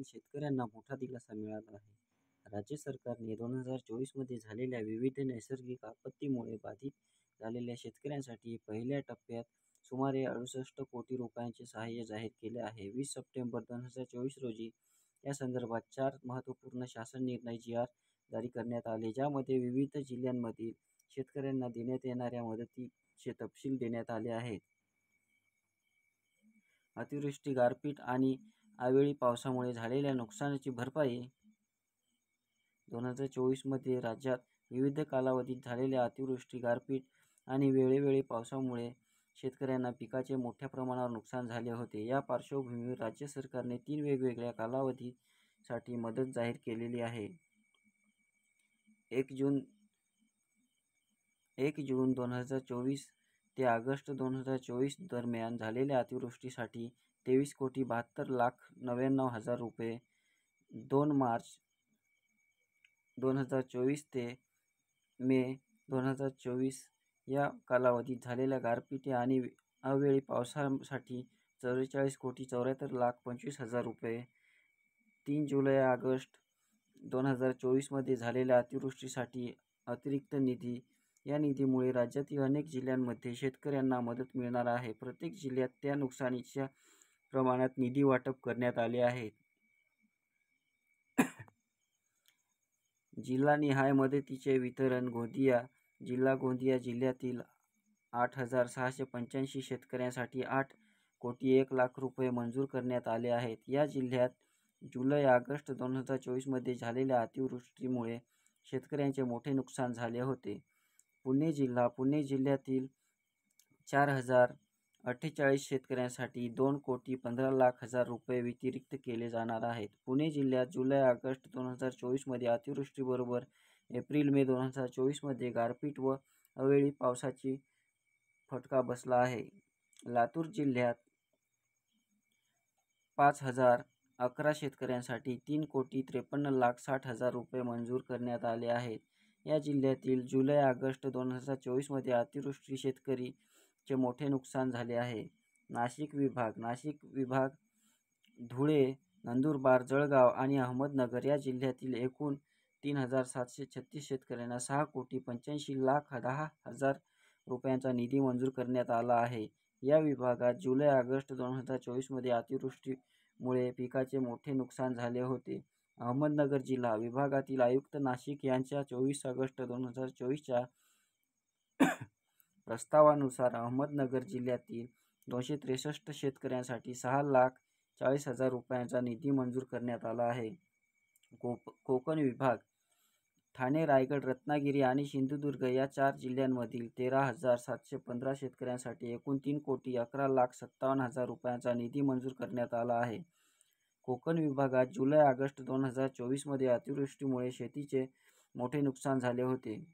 राज्यातील शेतकऱ्यांना मोठा दिलासा मिळाला आहे. राज्य सरकारने 2024 मध्ये झालेल्या विविध नैसर्गिक आपत्तीमुळे बाधित झालेल्या शेतकऱ्यांसाठी पहिल्या टप्प्यात सुमारे 68 कोटी रुपयांचे सहाय्य जाहीर केले आहे. 20 सप्टेंबर 2024 रोजी या संदर्भात 4 महत्त्वपूर्ण शासन निर्णय जारी करण्यात आले, ज्यामध्ये विविध जिल्ह्यांमधील शेतकऱ्यांना देण्यात येणाऱ्या मदतीचे तपशील देण्यात आले आहेत. अतिवृष्टी, गारपीट आणि अवेळी पावसामुळे झालेल्या नुकसानाची भरपाई 2024 मध्ये राज्यात विविध कालावधीत झालेल्या अतिवृष्टी, गारपीट आणि वेळोवेळी पावसामुळे शेतकऱ्यांना पिकाचे मोठ्या प्रमाणावर नुकसान झाले होते. या पार्श्वभूमीवर राज्य सरकारने 3 वेगवेगळ्या कालावधीसाठी मदत जाहीर केलेली आहे. 1 जून 2024 ते ऑगस्ट 2024 दरम्यान झालेल्या अतिवृष्टीसाठी 23,72,99,000 रुपये, 2 मार्च 2024 ते मे 2024 या कालावधीत झालेल्या गारपीट आणि अवेळी पावसासाठी 44,74,25,000 रुपये, 3 जुलै ऑगस्ट 2024 मध्ये झालेल्या अतिवृष्टीसाठी अतिरिक्त निधी. या निधीमुळे राज्यातील अनेक जिल्ह्यांमध्ये शेतकऱ्यांना मदत मिळणार आहे. प्रत्येक जिल्ह्यात त्या नुकसानीच्या प्रमाणात निधी वाटप करण्यात आले आहे. जिल्हानिहाय मदतीचे वितरण. गोंदिया जिल्ह्यातील 8,685 शेतकऱ्यांसाठी 8,01,00,000 रुपये मंजूर करण्यात आले आहेत. या जिल्ह्यात जुलै-ऑगस्ट 2024 मध्ये झालेल्या अतिवृष्टीमुळे शेतकऱ्यांचे मोठे नुकसान झाले होते. पुणे जिल्ह्यातील 4,048 शेतकऱ्यांसाठी 2,15,00,000 रुपये वितरित केले जाणार आहेत. पुणे जिल्ह्यात जुलै-ऑगस्ट 2024 मध्ये अतिवृष्टीबरोबर एप्रिल-मे 2024 मध्ये गारपीट व अवेळी पावसाची फटका बसला आहे. लातूर जिल्ह्यात 5,011 शेतकऱ्यांसाठी 3,53,60,000 रुपये मंजूर करण्यात आले आहेत. या जिल्ह्यातील जुलै-ऑगस्ट 2024 मध्ये अतिवृष्टी शेतकरीचे मोठे नुकसान झाले आहे. नाशिक विभाग धुळे, नंदुरबार, जळगाव आणि अहमदनगर या जिल्ह्यातील एकूण 3,736 शेतकऱ्यांना 6,85,10,000 रुपयांचा निधी मंजूर करण्यात आला आहे. या विभागात जुलै-ऑगस्ट 2024 मध्ये अतिवृष्टीमुळे पिकाचे मोठे नुकसान झाले होते. अहमदनगर जिल्हा विभागातील आयुक्त नाशिक यांच्या 24 ऑगस्ट 2024 च्या प्रस्तावानुसार अहमदनगर जिल्ह्यातील 263 शेतकऱ्यांसाठी 6,40,000 रुपयांचा निधी मंजूर करण्यात आला आहे. कोकण विभाग ठाणे, रायगड, रत्नागिरी आणि सिंधुदुर्ग या 4 जिल्ह्यांमधील 13,715 शेतकऱ्यांसाठी एकूण 3,11,57,000 रुपयांचा निधी मंजूर करण्यात आला आहे. कोकण विभागात जुलै-ऑगस्ट 2024 मध्ये अतिवृष्टीमुळे शेतीचे मोठे नुकसान झाले होते.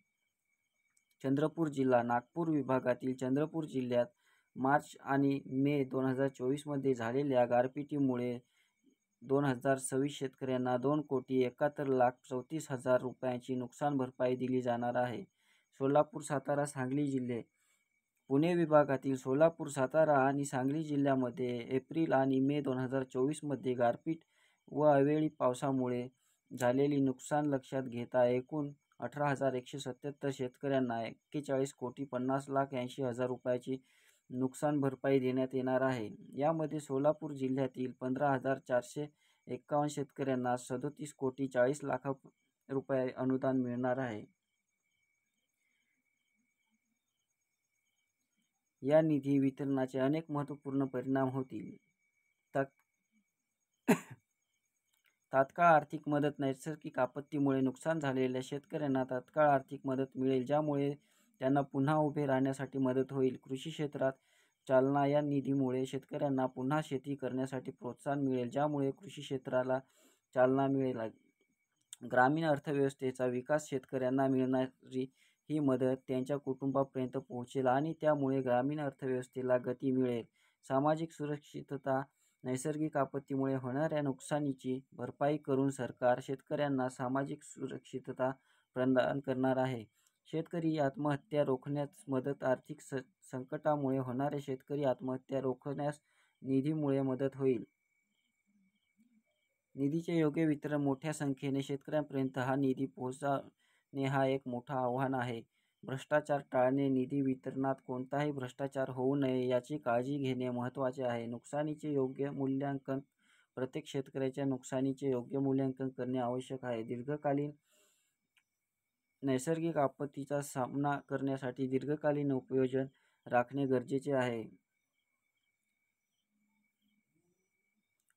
चंद्रपूर जिल्हा नागपूर विभागातील चंद्रपूर जिल्ह्यात मार्च आणि मे 2024 मध्ये झालेल्या गारपिटीमुळे 2,026 शेतकऱ्यांना 2,71,34,000 रुपयांची नुकसान भरपाई दिली जाणार आहे. सोलापूर, सातारा, सांगली जिल्हे. पुणे विभागातील सोलापूर, सातारा आणि सांगली जिल्ह्यामध्ये एप्रिल आणि मे 2024 मध्ये गारपीट व अवेळी पावसामुळे झालेली नुकसान लक्षात घेता एकूण 18,177 शेतकऱ्यांना 41,50,80,000 रुपयाची नुकसान भरपाई देण्यात येणार आहे. यामध्ये सोलापूर जिल्ह्यातील 15,451 शेतकऱ्यांना 37,40,00,000 रुपये अनुदान मिळणार आहे. या निधी वितरणाचे अनेक महत्त्वपूर्ण परिणाम होतील. तात्काळ आर्थिक मदत. नैसर्गिक आपत्तीमुळे नुकसान झालेल्या शेतकऱ्यांना तात्काळ आर्थिक मदत मिळेल, ज्यामुळे त्यांना पुन्हा उभे राहण्यासाठी मदत होईल. कृषी क्षेत्रात चालना. या निधीमुळे शेतकऱ्यांना पुन्हा शेती करण्यासाठी प्रोत्साहन मिळेल, ज्यामुळे कृषी क्षेत्राला चालना मिळेल. ग्रामीण अर्थव्यवस्थेचा विकास. शेतकऱ्यांना मिळणारी ही मदत त्यांच्या कुटुंबापर्यंत पोहोचेल आणि त्यामुळे ग्रामीण अर्थव्यवस्थेला गती मिळेल. सामाजिक सुरक्षितता. नैसर्गिक आपत्तीमुळे होणाऱ्या नुकसानीची भरपाई करून सरकार शेतकऱ्यांना सामाजिक सुरक्षितता प्रदान करणार आहे. शेतकरी आत्महत्या रोखण्यास मदत. आर्थिक संकटामुळे होणाऱ्या शेतकरी आत्महत्या रोखण्यास निधीमुळे मदत होईल. निधीचे योग्य वितरण मोठ्या संख्येने शेतकऱ्यांपर्यंत हा निधी पोहोचणे हा एक मोठा आव्हान आहे. भ्रष्टाचार टाळणे निधी वितरणात कोणताही भ्रष्टाचार होऊ नये याची काळजी घेणे महत्त्वाचे आहे. नुकसानीचे योग्य मूल्यांकन प्रत्येक शेतकऱ्याच्या नुकसानीचे योग्य मूल्यांकन करणे आवश्यक आहे. दीर्घकालीन नैसर्गिक आपत्तीचा सामना करण्यासाठी दीर्घकालीन उपयोजन राखणे गरजेचे आहे.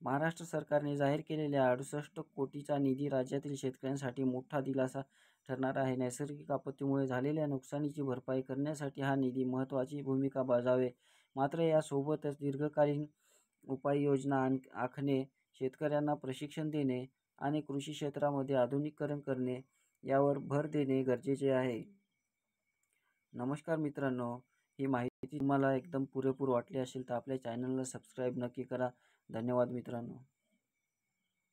महाराष्ट्र सरकारने जाहीर केलेल्या 68 कोटीचा निधी राज्यातील शेतकऱ्यांसाठी मोठा दिलासा ठरणार आहे. नैसर्गिक आपत्तीमुळे झालेल्या नुकसानीची भरपाई करण्यासाठी हा निधी महत्त्वाची भूमिका बजावेल. मात्र यासोबतच दीर्घकालीन उपाययोजना आखणे, शेतकऱ्यांना प्रशिक्षण देणे आणि कृषी क्षेत्रामध्ये आधुनिकीकरण करणे यावर भर देणे गरजेचे आहे. नमस्कार मित्रांनो, ही माहिती तुम्हाला एकदम पुरेपूर वाटली असेल तर आपल्या चॅनलला सबस्क्राईब नक्की करा. धन्यवाद मित्रांनो.